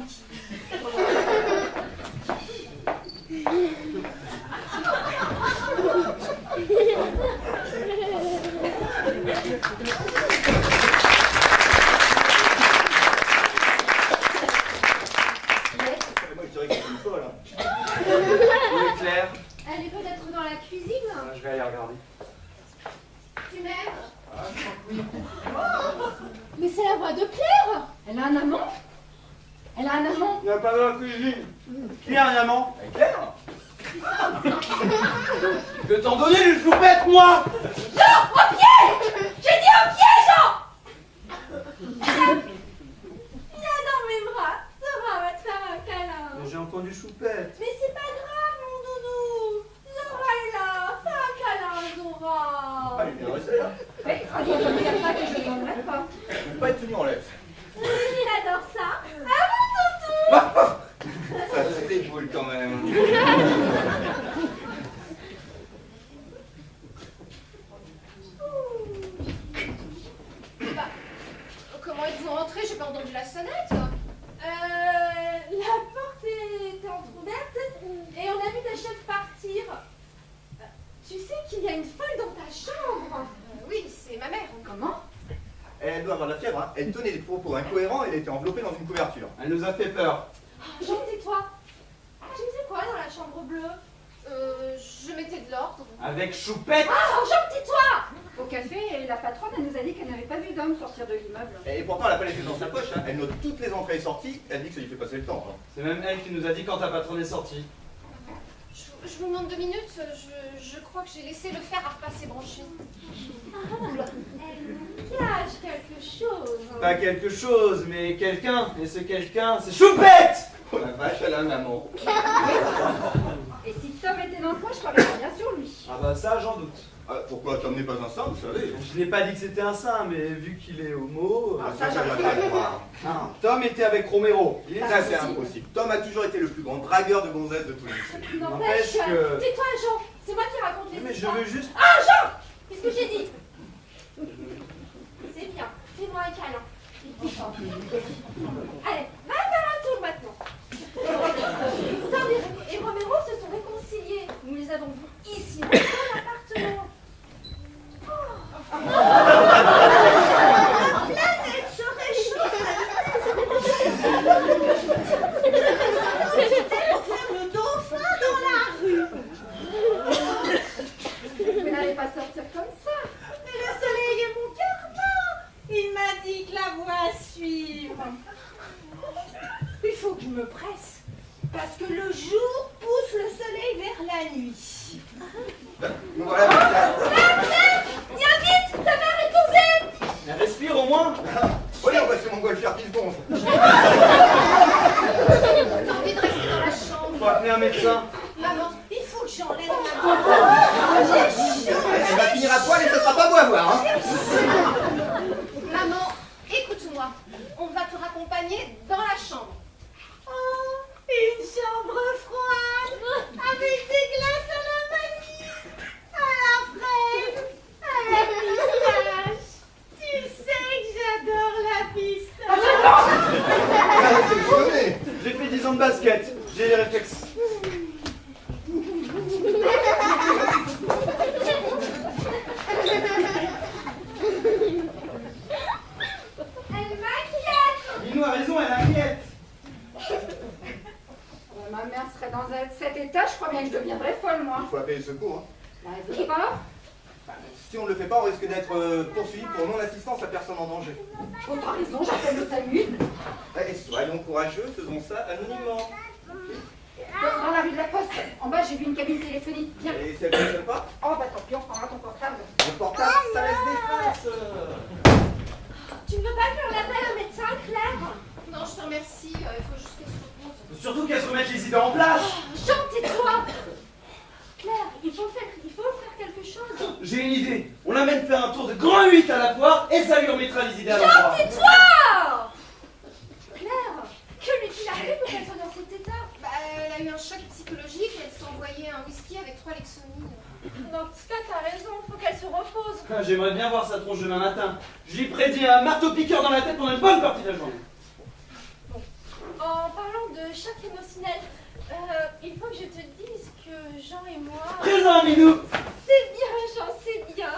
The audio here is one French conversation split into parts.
gentil. Moi, je dirais que c'est une folle. Hein. Où est Claire? Elle est peut-être dans la cuisine. Je vais aller regarder. Tu m'aimes? Ah, je crois que oui. Mais c'est la voix de Claire. Elle a un amant? Elle a un amant? Il n'y a pas dans la cuisine. Qui a un amant? Claire? Je vais t'en donner une choupette, moi! Jean, au pied! J'ai dit au pied, Jean! Viens dans mes bras. Zora va te faire un câlin. Mais j'ai entendu choupette. Mais c'est pas grave, mon doudou. Zora est là. Fais un câlin, Zora. Ah, il est bien resté là. Mais crois-toi comme ça que je ne l'aimerais pas. Je ne peux pas être tenu en laisse. Il adore ça. Ah, mon doudou. Ça se déboule quand même. Bah, comment ils sont rentrés? J'ai pas entendu la sonnette. La porte était entrouverte et on a vu ta chef partir. Tu sais qu'il y a une folle dans ta chambre? Oui, c'est ma mère. Comment? Elle doit avoir de la fièvre. Hein. Elle tenait des propos incohérents et elle était enveloppée dans une couverture. Elle nous a fait peur. Jean, tais-toi. Tu faisais quoi dans la chambre bleue? Je mettais de l'ordre. Avec choupette? Ah, Jean, tais-toi! Au café, la patronne, elle nous a dit qu'elle n'avait pas vu d'homme sortir de l'immeuble. Et pourtant, elle n'a pas les clés dans sa poche. Hein. Elle note toutes les entrées et sorties. Elle dit que ça lui fait passer le temps. Hein. C'est même elle qui nous a dit quand ta patronne est sortie. Je vous demande 2 minutes. Je crois que j'ai laissé le fer à repasser branché. Elle cache quelque chose. Pas quelque chose, mais quelqu'un. Et ce quelqu'un, c'est choupette! Oh la vache, elle a un amant. Et si Tom était dans le coin, je parlerais bien sur lui. Ah bah ça, j'en doute. Ah, pourquoi Tom n'est pas un saint, vous savez? Je n'ai pas dit que c'était un saint, mais vu qu'il est homo... Ah, ça, j'aimerais pas le croire. Non, Tom était avec Romero. Il est Ça, c'est impossible. Tom a toujours été le plus grand dragueur de gonzesses de tous les lycées. N'empêche, N'empêche que- tais-toi, Jean. C'est moi qui raconte les Mais je histoires. veux juste... Ah, Jean! Qu'est-ce que j'ai dit? C'est bien. Fais-moi un câlin. Allez, va faire un tour maintenant. Tom et Romero se sont réconciliés. Nous les avons vus ici, dans l'appartement. La tête se réchauffe. C'était pour faire le dauphin dans la rue. Vous n'allez pas sortir comme ça. Mais le soleil est mon carton. Il m'a dit que la voie à suivre. Il faut que je me presse. Parce que le jour pousse le soleil vers la nuit. Nous voilà, Pascal. Viens vite, ta mère est tombée. Elle respire au moins. Oui, on va sur mon golfeur qui se gonfle. T'as envie de rester dans la chambre? Faut appeler un médecin. Maman, il faut que j'enlève ma Elle va finir à poil et ce sera pas beau à voir. Hein. Maman, écoute-moi. On va te raccompagner dans la chambre. Oh, une chambre froide, avec des glaces à la vanille, à la fraise, à la pistache. Tu sais que j'adore la pistache. Ah, c'est sonné. J'ai fait 10 ans de basket. J'ai les réflexes. Elle m'inquiète. Minou a raison, elle inquiète. Ma mère serait dans cet état, je crois bien que je deviendrais folle, moi. Il faut appeler le secours. Hein. Bah, elle veut pas. Si on ne le fait pas, on risque d'être poursuivi pour non-assistance à personne en danger. Oh, t'as raison, j'appelle le SAMU. Et soyons courageux, faisons ça anonymement. Dans la rue de la Poste, en bas, j'ai vu une cabine téléphonique. Viens. Et si elle ne fonctionne pas, Oh, bah tant pis, on prendra ton portable. le portable, ça laisse des traces. Tu ne veux pas que l'on appelle un médecin, Claire? Non, je te remercie. Il faut juste qu'elle se repose. Surtout qu'elle se remette les idées en place. Jean, tais-toi. Claire, il faut faire quelque chose. J'ai une idée. On l'amène faire un tour de grand 8 à la foire et ça lui remettra les idées à Jean, l'endroit. tais-toi. Claire, que lui-il arrivé pour qu'elle soit dans cet état? Elle a eu un choc psychologique et elle s'est envoyé un whisky avec 3 Lexomil. Dans ce cas, t'as raison, faut qu'elle se repose. Ah, j'aimerais bien voir sa tronche demain matin. Je lui prédis un marteau-piqueur dans la tête pendant une bonne partie de la journée. En parlant de choc émotionnel, il faut que je te dise que Jean et moi... Présent, Minou. C'est bien, Jean, c'est bien.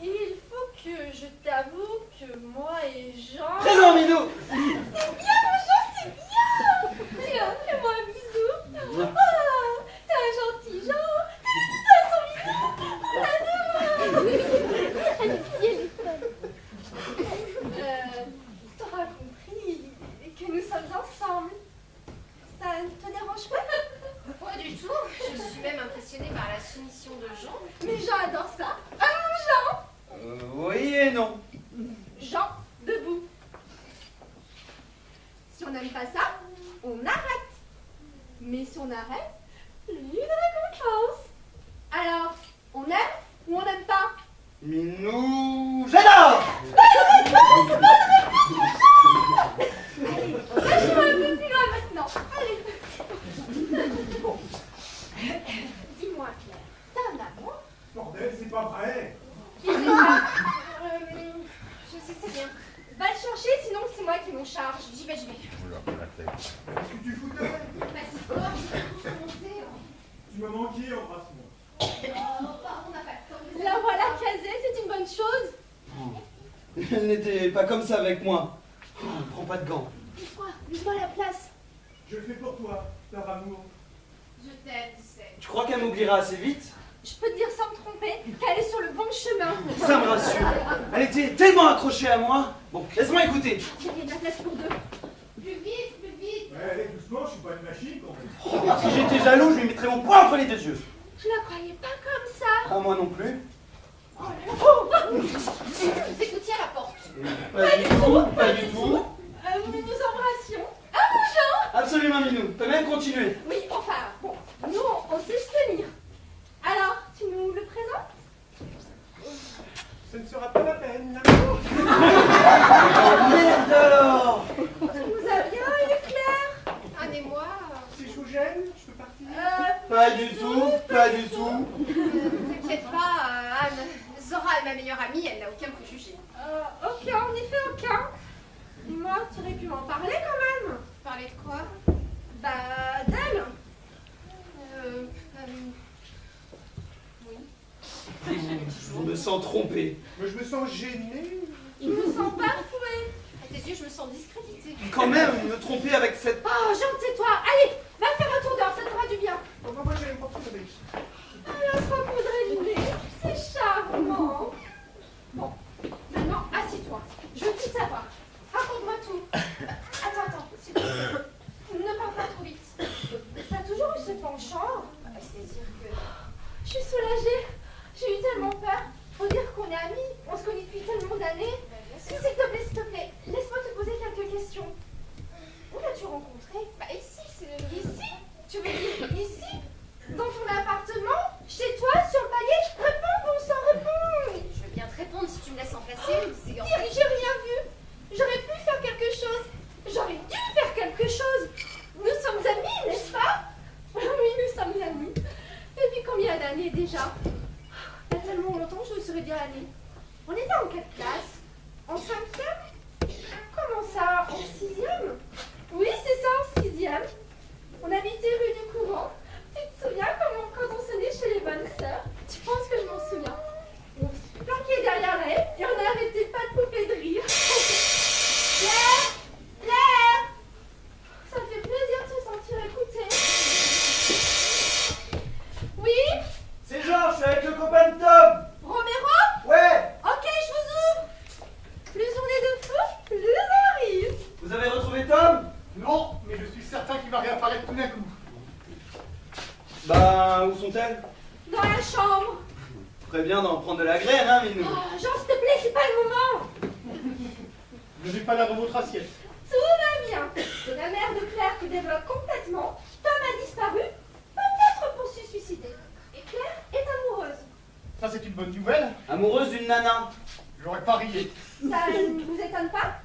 Il faut que je t'avoue que moi et Jean... Présent, Minou. C'est bien, Jean, c'est bien. Tiens, fais-moi un bisou. Oh, t'es un gentil Jean. T'es son bisou. Amitié, t'auras compris que nous sommes ensemble. Ça ne te dérange pas? Pas du tout. Je suis même impressionnée par la soumission de Jean. Mais Jean adore ça. Ah non, Jean. Oui et non. Jean, debout. Si on n'aime pas ça, on arrête. Mais si on arrête, une récompense. Alors, on aime ou on n'aime pas? Minou, j'adore. Allez, lâche-moi un peu plus loin maintenant. Allez. Dis-moi, Claire, t'as un amour? Bordel, c'est pas vrai. Qui c'est ça? Je sais que c'est bien. Va le chercher, sinon c'est moi qui m'en charge. J'y vais. Qu'est-ce que tu foutais? Bah, c'est fort, j'ai tout surmonté. Tu m'as manqué, embrasse-moi. Oh, pardon, on n'a pas le temps. La voilà casée, c'est une bonne chose. Elle n'était pas comme ça avec moi. Oh, prends pas de gants. Laisse-moi la place. Je le fais pour toi, leur amour. Je t'aime, Dissèque. Tu crois qu'elle m'oubliera assez vite? Je peux te dire sans me tromper qu'elle est sur le bon chemin. Ça me rassure. Elle était tellement accrochée à moi. Bon, laisse-moi écouter. Il y a de la place pour deux. Plus vite, plus vite. Ouais, allez, doucement, je suis pas une machine quand même. Si j'étais jaloux, je lui mettrais mon poing entre les deux yeux. Je la croyais pas comme ça. Ah, moi non plus. Oh là là. C'est Coutier à la porte. Pas du tout, pas du tout. Nous nous embrassions. Ah mon Jean. Absolument, Minou. Tu peux même continuer. Oui, enfin, bon, nous on sait se tenir. Alors, tu nous le présentes? Ce ne sera pas la peine. Merde alors. Tu nous as bien eu, Claire. Anne et moi... Si je vous gêne, je peux partir. Pas du tout, pas du tout. T'inquiète pas, Anne. Zora est ma meilleure amie, elle n'a aucun préjugé. Aucun, en effet, aucun. Dis-moi, tu aurais pu m'en parler quand même. Parler de quoi? Bah, d'elle. Oui. Je me sens trompé. Mais je me sens gêné. Je me sens bafouée. À tes yeux, je me sens discréditée. Quand même, me tromper avec cette... Oh, Jean, tais-toi. Allez, va faire un tour dehors, ça te fera du bien. Enfin, moi, j'allais pas trouver. Elle se recoudrait le nez. C'est charmant. Bon, maintenant, assis-toi. Je veux tout savoir. Raconte-moi tout. Attends, s'il te plaît. Ne parle pas trop vite. T'as toujours eu ce penchant? C'est-à-dire que... Je suis soulagée. J'ai eu tellement peur. Faut dire qu'on est amis. On se connaît depuis tellement d'années. S'il te plaît, laisse-moi te poser quelques questions. Où l'as-tu rencontré? Bah ici, c'est... Ici? Tu veux dire ici? Dans ton appartement? Chez toi? Sur le palier? Réponds, bon sang, réponds! Je veux bien te répondre si tu me laisses en placer, mais c'est... en Thierry, j'ai rien vu. J'aurais pu faire quelque chose. J'aurais dû faire quelque chose. Nous sommes amis, n'est-ce pas? Oui, nous sommes amis. Depuis combien d'années déjà? Il y a tellement longtemps, je ne saurais dire l'année. On était en quelle classe? En 5e? Comment ça? En 6e? Oui, c'est ça, en 6e. On habitait rue du Courant. Tu te souviens quand on sonnait chez les bonnes sœurs? Tu penses que je m'en souviens? On se planquait derrière la haie et on n'arrêtait pas de couper de rire. Claire! Claire! Ça fait plaisir de se sentir écoutée. Oui? C'est Jean, je suis avec le copain de Tom. Romero? Ouais. Ok, je vous ouvre. Plus on est de fous, plus on arrive. Vous avez retrouvé Tom? Non, mais je suis certain qu'il va réapparaître tout d'un coup. Bah, où sont-elles? Dans la chambre. Très bien d'en prendre de la graine, hein, Minou. Oh, Jean, s'il te plaît, c'est pas le moment. Je n'ai pas l'air de votre assiette. Tout va bien. C'est la mère de Claire qui développe complètement. Tom a disparu, peut-être pour se suicider. Et Claire est amoureuse. Ça, c'est une bonne nouvelle. Amoureuse d'une nana. J'aurais parié. Ça ne vous étonne pas?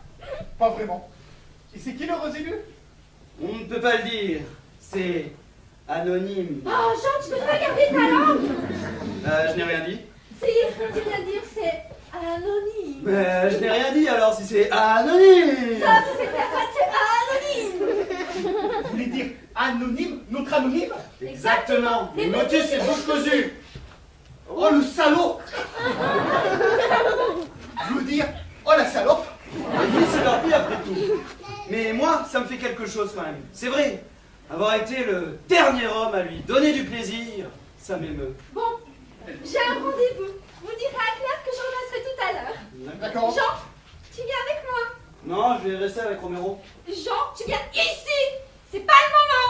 Pas vraiment. Et c'est qui l'heureux élu? On ne peut pas le dire. C'est anonyme. Oh, Jean, tu peux pas garder ta langue. Je n'ai rien dit. Si, tu viens de dire c'est anonyme. Mais je n'ai rien dit alors si c'est anonyme. Ça, c'est clair, c'est anonyme. Vous voulez dire anonyme, notre anonyme? Exactement. Les Motus et bouche cousue. Oh le salaud! Je veux dire, oh la salope! Oui, c'est leur vie après tout. Mais moi, ça me fait quelque chose quand même. C'est vrai. Avoir été le dernier homme à lui donner du plaisir, ça m'émeut. Bon, j'ai un rendez-vous. Vous direz à Claire que je repasserai tout à l'heure. D'accord? Jean, tu viens avec moi. Non, je vais rester avec Romero. Jean, tu viens ici. C'est pas le moment.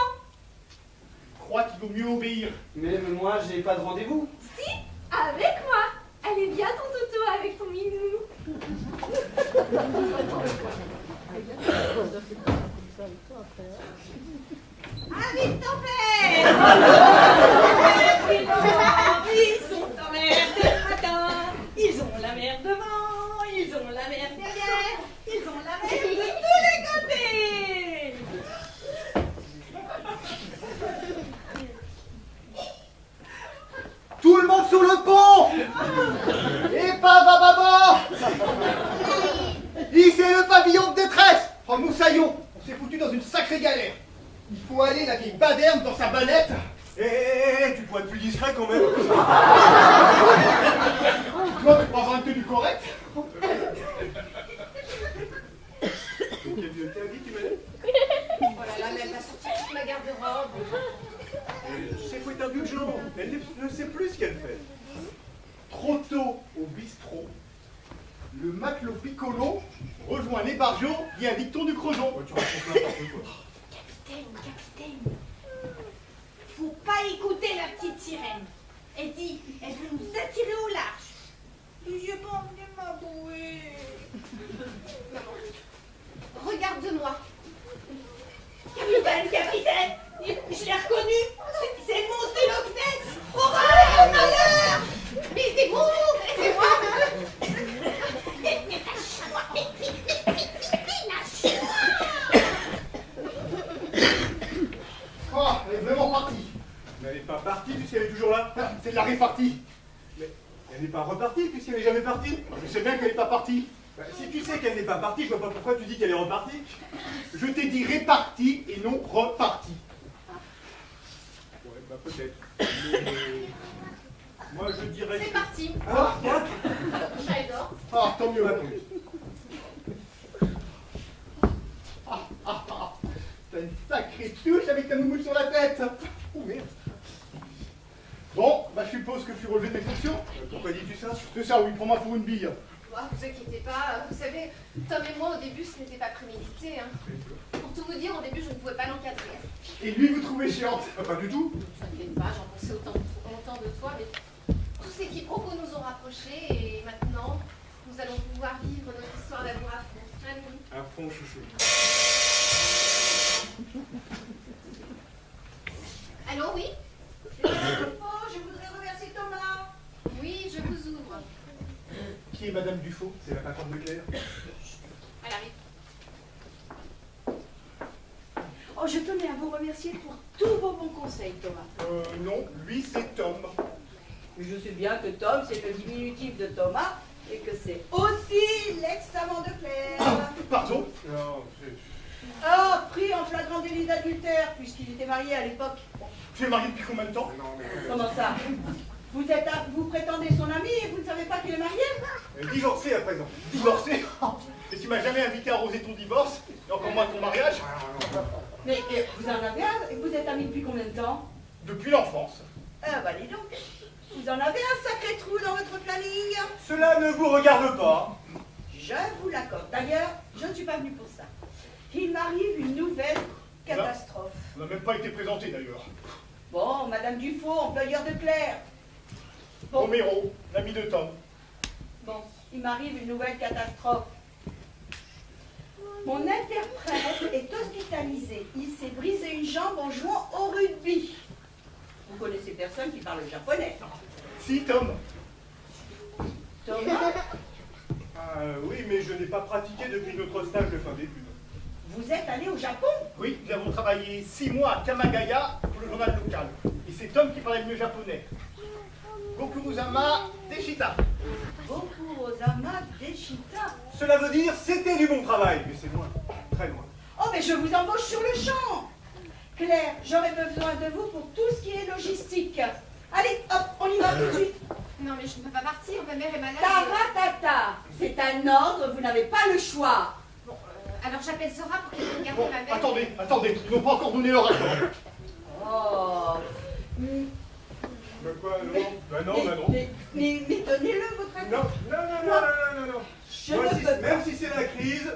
Je crois qu'il vaut mieux obéir. Mais moi, j'ai pas de rendez-vous. Si, avec moi. Allez, viens ton toutou avec ton minou. Avec ton père. Ils sont emmerdés matin. Ils ont la mer devant, ils ont la mer derrière, ils ont la mer de tous les côtés. Tout le monde sur le pont! Et baba! Ici c'est le pavillon de détresse! Oh Moussaillon, on s'est foutu dans une sacrée galère. Il faut aller la vieille baderne dans sa banette. Tu pourrais être plus discret quand même. Toi, tu prends une tenue correcte? Quel vieux t'as dit, tu m'as dit? Oh là là, mais elle m'a sorti toute ma garde-robe. C'est faut être un vieux genre. Elle ne sait plus ce qu'elle fait. Trop tôt au bistrot, le matelot Piccolo rejoint les barjots et un dicton du Creuson. Tu racontes n'importe quoi. Capitaine, faut pas écouter la petite sirène. Elle dit, elle veut nous attirer au large. J'ai pas envie de m'abouer. Regarde-moi. Capitaine, je l'ai reconnu. C'est le monstre de Loch Ness. Horreur, malheur. Mais c'est vous, c'est moi. Oh, elle est vraiment partie. Mais elle n'est pas partie puisqu'elle est toujours là. Ah, c'est de la répartie. Mais elle n'est pas repartie puisqu'elle n'est jamais partie. Je sais bien qu'elle n'est pas partie. Bah, si tu sais qu'elle n'est pas partie, je vois pas pourquoi tu dis qu'elle est repartie. Je t'ai dit répartie et non repartie. Ouais, bah peut-être. Mais... Moi je dirais C'est que... parti. Ah, quoi? J'adore. Ah, tant mieux. Bah, tant mieux. T'as une sacrée touche avec ta moumoute sur la tête. Oh merde. Bon, bah je suppose que je suis relevé de mes fonctions. Pourquoi dis-tu ça? C'est ça, oui, prends-moi pour une bille. Oh, vous inquiétez pas, vous savez, Tom et moi au début ce n'était pas prémédité. Hein. Pour tout vous dire, au début je ne pouvais pas l'encadrer. Et lui, vous trouvez chiante. Pas du tout. Ne t'inquiète pas, j'en pensais autant de toi, mais tous ces quiproquos nous ont rapprochés et maintenant nous allons pouvoir vivre notre histoire d'amour à fond. Allons. À fond, chouchou. Allô, oui? Oh, je voudrais remercier Thomas. Oui, je vous ouvre. Qui est Madame Dufaux? C'est la patronne de Claire. Elle arrive. Oh, je tenais à vous remercier pour tous vos bons conseils, Thomas. Non, lui c'est Tom. Je sais bien que Tom, c'est le diminutif de Thomas et que c'est... Aussi l'ex-amant de Claire. Pardon? Non, c'est... Ah, pris en flagrant délit d'adultère, puisqu'il était marié à l'époque. Tu es marié depuis combien de temps? Non, mais... Comment ça? Vous prétendez son ami et vous ne savez pas qu'il est marié? Divorcé à présent. Divorcé? Mais tu m'as jamais invité à arroser ton divorce, et encore moins ton mariage? Mais vous en avez un et vous êtes amis depuis combien de temps? Depuis l'enfance. Ah bah dis donc, vous en avez un sacré trou dans votre planning. Cela ne vous regarde pas. Je vous l'accorde. D'ailleurs, je ne suis pas venue pour ça. Il m'arrive une nouvelle catastrophe. On n'a même pas été présenté d'ailleurs. Bon, Madame Dufaux, employeur de Claire. Bon, Romero, l'ami de Tom. bon, il m'arrive une nouvelle catastrophe. Mon interprète est hospitalisé. Il s'est brisé une jambe en jouant au rugby. Vous connaissez personne qui parle japonais. Si, Tom. Thomas, Oui, mais je n'ai pas pratiqué depuis notre stage de fin d'études. vous êtes allé au Japon? Oui, nous avons travaillé 6 mois à Kamagaya pour le journal local. Et c'est Tom qui parlait le mieux japonais. Gokuruzama Deschita. Beaucoup aux amas Deschita. Cela veut dire c'était du bon travail, mais c'est loin, très loin. Oh, mais je vous embauche sur le champ. Claire, j'aurais besoin de vous pour tout ce qui est logistique. Allez, hop, on y va tout de suite. Non, mais je ne peux pas partir, ma mère est malade. Taratata, c'est un ordre, vous n'avez pas le choix. Bon, alors j'appelle Zora pour qu'elle vienne garder Bon, ma mère. attendez, ils n'ont pas encore donné leur accord. Oh. Mais quoi, non? Mais donnez-le votre accord. Non. Je ne peux pas. Même si c'est la crise,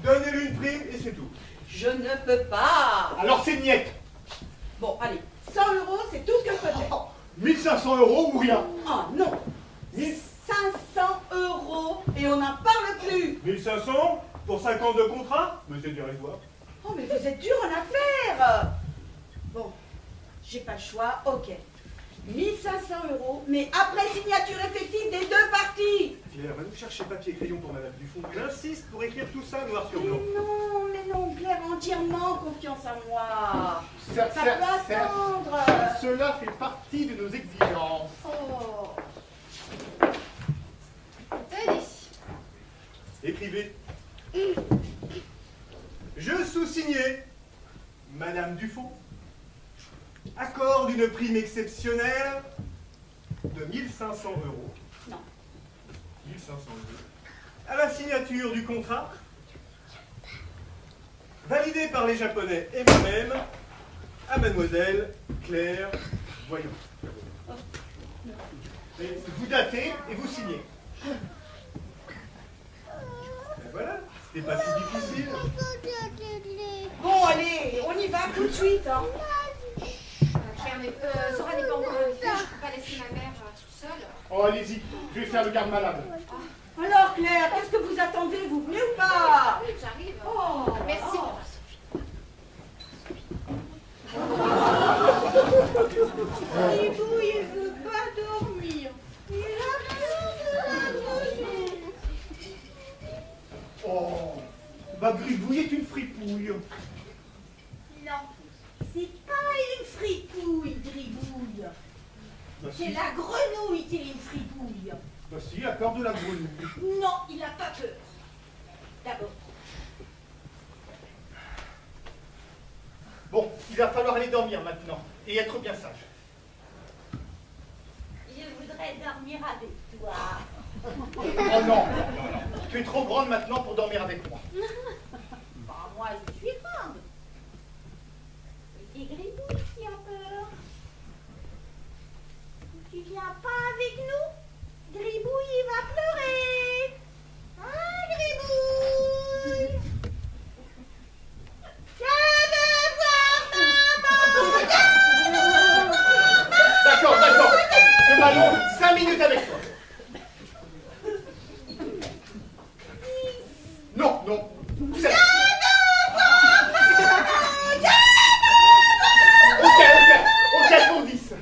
donnez-lui une prime et c'est tout. Je ne peux pas. Alors c'est niette. Bon, allez, 100 €, c'est tout ce que je peux faire. 1500 € ou rien. Oh non, 500 € et on n'en parle plus. 1500 pour 5 ans de contrat? Mais c'est dérisoire. Oh, mais vous êtes dur en affaires. Bon, j'ai pas le choix, ok. 1500 €, mais après signature effective des deux parties. Claire, va nous chercher papier et crayon pour Madame Dufond. J'insiste pour écrire tout ça noir sur blanc. Mais non, Claire, entièrement confiance en moi. Ça Ça peut attendre. Cela fait partie de nos exigences. Oh. Tenez. Écrivez. Je sous-signais Madame Dufond accorde une prime exceptionnelle de 1500 €. Non. 1500 €. À la signature du contrat, validé par les Japonais et moi-même, à Mademoiselle Claire Voyant. Et vous datez et vous signez. Ben voilà, c'était pas si difficile. Bon, allez, on y va tout de suite. Hein. Claire, mais Zora n'est pas encore arrivée, je ne peux pas laisser ma mère toute seule. Oh, allez-y, je vais faire le garde-malade. Alors, Claire, qu'est-ce que vous attendez? Vous venez ou pas? Oui, j'arrive. Oh, Merci. Gribou, il veut pas dormir. Il a Oh, bah Gribouille est une fripouille. Non, c'est pas une fripouille, Gribouille. Bah C'est si, la grenouille qui est une fripouille. bah si, la peur de la grenouille. Non, il n'a pas peur. D'abord. Bon, il va falloir aller dormir maintenant et être bien sage. Je voudrais dormir avec toi. Oh non, tu es trop grande maintenant pour dormir avec moi. Bah, moi, je suis grande. C'est Gribouille qui a peur. Tu viens pas avec nous? Gribouille, il va pleurer. Hein, Gribouille? D'accord, je m'allonge 5 minutes avec toi. Non, 7. Ok, pour 10.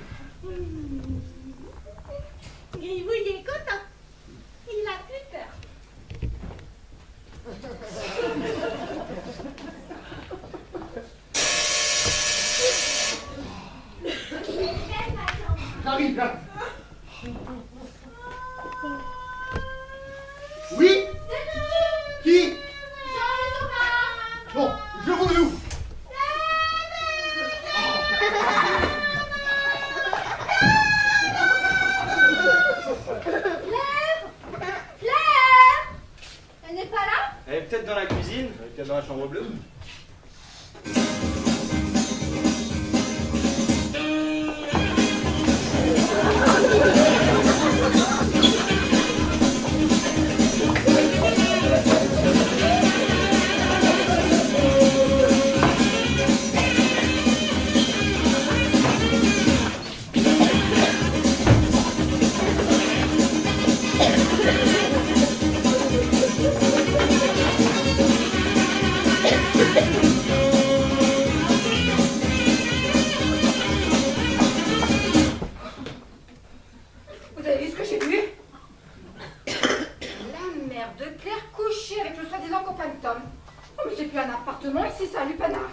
Gribouille est content. Il n'a plus peur. J'arrive, là. Oui? Qui? Bon, je vous loue. Elle n'est pas là? Elle est peut-être dans la cuisine. Elle est peut-être dans la chambre bleue. Vous avez vu ce que j'ai vu? La mère de Claire couchée avec le soi-disant copain de Tom. Oh, mais c'est plus un appartement ici, c'est un lupanar.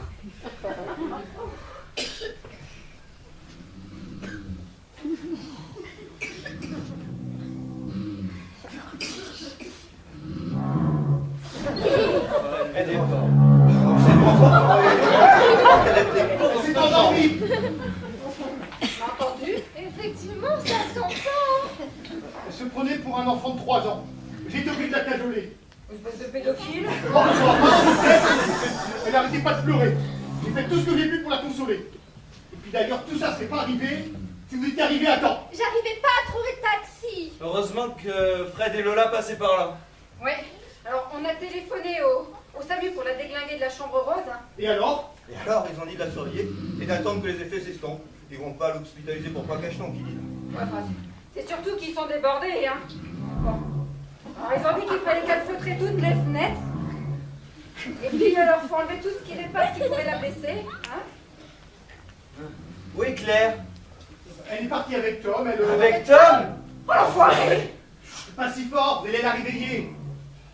On s'est endormi. T'as entendu? Effectivement, ça s'entend. Elle se prenait pour un enfant de 3 ans. J'ai été obligé de la cajoler. Espèce de pédophile. Elle n'arrêtait pas de pleurer. J'ai fait tout ce que j'ai pu pour la consoler. Et puis d'ailleurs, tout ça ne serait pas arrivé si vous étiez arrivé à temps. J'arrivais pas à trouver de taxi. Heureusement que Fred et Lola passaient par là. Ouais, alors on a téléphoné au SAMU pour la déglinguer de la chambre rose. Hein. Et alors? Et alors, ils ont dit de la surveiller et d'attendre que les effets s'estompent. Ils vont pas l'hospitaliser pour pas cacheton, qui dit. Ouais, enfin, c'est surtout qu'ils sont débordés, hein. Bon. Alors ils ont dit qu'il fallait calfeutrer toutes les fenêtres. Et puis alors faut enlever tout ce qui dépasse qui pourrait la blesser, hein. Oui, Claire. Elle est partie avec Tom, elle... Avec Tom? Oh l'enfoiré! Pas si fort, vous allez la réveiller.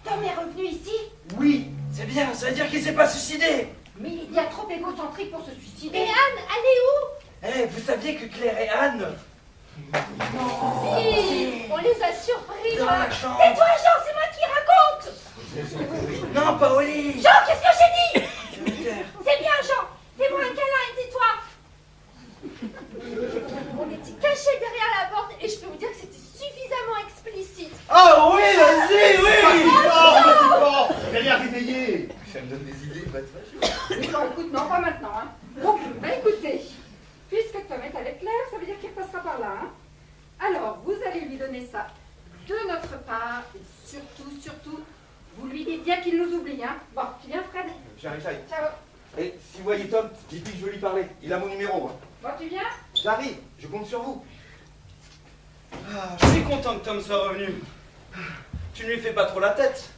Tom est revenu ici. Oui, c'est bien, ça veut dire qu'il s'est pas suicidé. Mais il y a trop égocentrique pour se suicider. Et Anne, elle est où? Eh, vous saviez que Claire et Anne... Si, on les a surpris. Dans la chambre. Tais-toi, Jean, c'est moi qui raconte. Non, pas au lit. Jean, qu'est-ce que j'ai dit? Claire. C'est bien, Jean. Fais-moi un câlin et tais-toi. On était cachés derrière la porte et je peux vous dire que c'était suffisamment explicite. Oh oui, vas-y, Pas si oui. fort, vous allez la réveiller. Ça me donne des idées, pas de fâche. Mais non, écoute, non, pas maintenant, hein. Bon, bah écoutez, puisque Tom est avec Claire, ça veut dire qu'il passera par là, hein. Alors, vous allez lui donner ça de notre part, et surtout, vous lui dites bien qu'il nous oublie, hein. Bon, tu viens, Fred? J'arrive. Ciao. Et si vous voyez Tom, dites-lui que je veux lui parler. Il a mon numéro. Hein. Bon, tu viens? J'arrive, je compte sur vous. Ah, je suis content que Tom soit revenu. Tu ne lui fais pas trop la tête.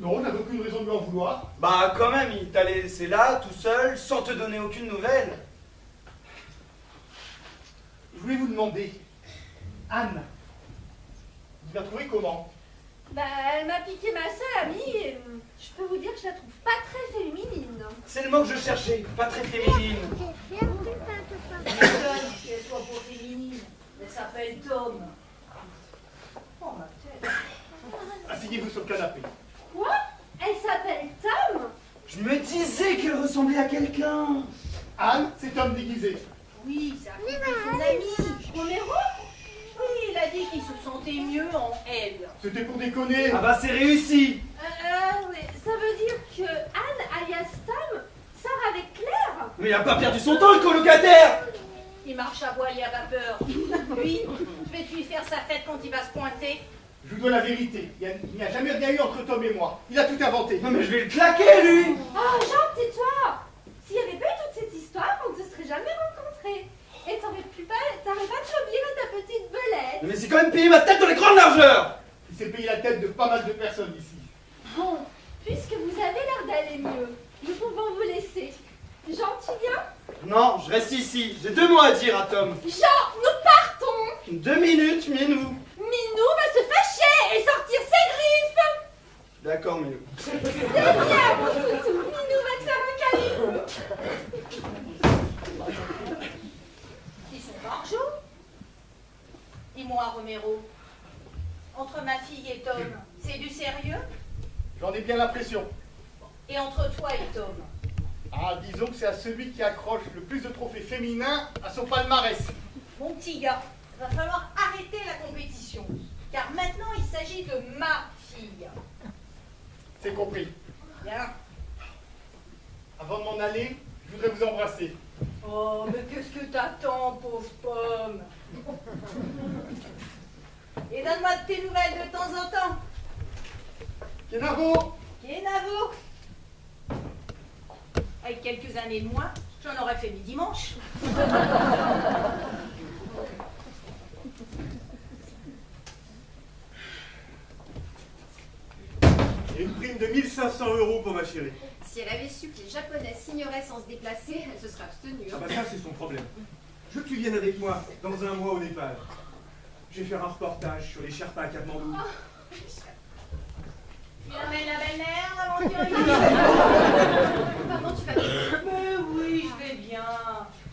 Non, on n'a aucune raison de lui en vouloir. Bah quand même, il t'a laissé là, tout seul, sans te donner aucune nouvelle. Je voulais vous demander, Anne, vous la trouvez comment? Bah, elle m'a piqué ma seule amie et je peux vous dire que je la trouve pas très féminine. C'est le mot que je cherchais, pas très féminine. M'étonne qu'elle soit pour féminine. Elle s'appelle Tom. Oh ma tête. Asseyez-vous sur le canapé. Quoi? Elle s'appelle Tom? Je me disais qu'elle ressemblait à quelqu'un. Anne, c'est Tom déguisé. Oui, ça a fait son ami. Romero? Oui, il a dit qu'il se sentait mieux en elle. C'était pour déconner. Ah bah c'est réussi. Ouais, ça veut dire que Anne, alias Tom, sort avec Claire? Mais il a pas perdu son temps, le colocataire. Il marche à voile et à vapeur. Lui, je vais lui faire sa fête quand il va se pointer. Je vous dois la vérité. Il n'y a jamais rien eu entre Tom et moi. Il a tout inventé. Non mais je vais le claquer, lui. Oh, Jean, tais-toi! S'il n'y avait pas eu toute cette histoire, on ne se serait jamais rencontrés. Et t'aurais pas de virer ta petite belette. Mais c'est quand même payer ma tête dans les grandes largeurs. Il s'est payé la tête de pas mal de personnes ici. Bon, puisque vous avez l'air d'aller mieux, nous pouvons vous laisser. Jean, tu viens? Non, je reste ici. J'ai 2 mots à dire à Tom. Jean, nous partons! 2 minutes, Minou. Minou va se fâcher et sortir ses griffes! D'accord, Minou. C'est bien, mon toutou! Minou va te faire un câlin! Ils sont barjots. Dis-moi, Romero, entre ma fille et Tom, c'est du sérieux? J'en ai bien l'impression. Et entre toi et Tom? Ah, disons que c'est à celui qui accroche le plus de trophées féminins à son palmarès. Mon petit gars, il va falloir arrêter la compétition. Car maintenant, il s'agit de ma fille. C'est compris. Bien. Avant de m'en aller, je voudrais vous embrasser. Oh, mais qu'est-ce que t'attends, pauvre pomme? Et donne-moi de tes nouvelles de temps en temps. Kenavo! Kenavo! Avec quelques années de moins, j'en aurais fait mes dimanches. Et une prime de 1500 € pour ma chérie. Si elle avait su que les Japonais signeraient sans se déplacer, elle se serait abstenue. Ah bah ça, c'est son problème. Je veux que tu viennes avec moi dans un mois au Népal. Je vais faire un reportage sur les Sherpas à Katmandou. Tu amènes la belle-mère, l'aventurier? Pardon, tu vas bien? Mais oui, je vais bien.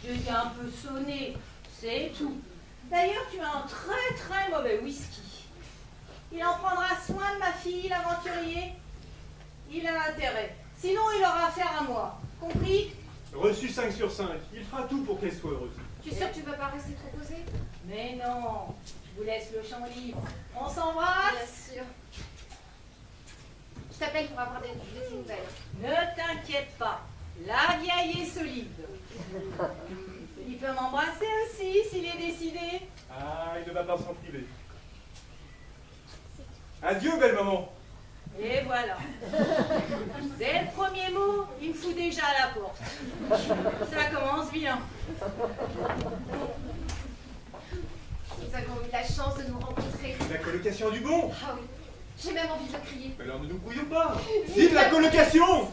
J'ai un peu sonné, c'est tout. D'ailleurs, tu as un très très mauvais whisky. Il en prendra soin de ma fille, l'aventurier. Il a intérêt. Sinon, il aura affaire à moi. Compris? Reçu 5 sur 5. Il fera tout pour qu'elle soit heureuse. Tu es sûr que tu veux pas rester trop posé? Mais non, je vous laisse le champ libre. On s'embrasse? Bien sûr. Je t'appelle pour avoir des nouvelles. Ne t'inquiète pas, la vieille est solide. Il peut m'embrasser aussi s'il est décidé. Ah, il ne va pas s'en priver. Adieu, belle maman. Et voilà. Dès le premier mot, il me fout déjà à la porte. Ça commence bien. Nous avons eu la chance de nous rencontrer. La colocation du bon. Ah oui, j'ai même envie de le crier. Mais alors ne nous brouillons pas. Vive la colocation!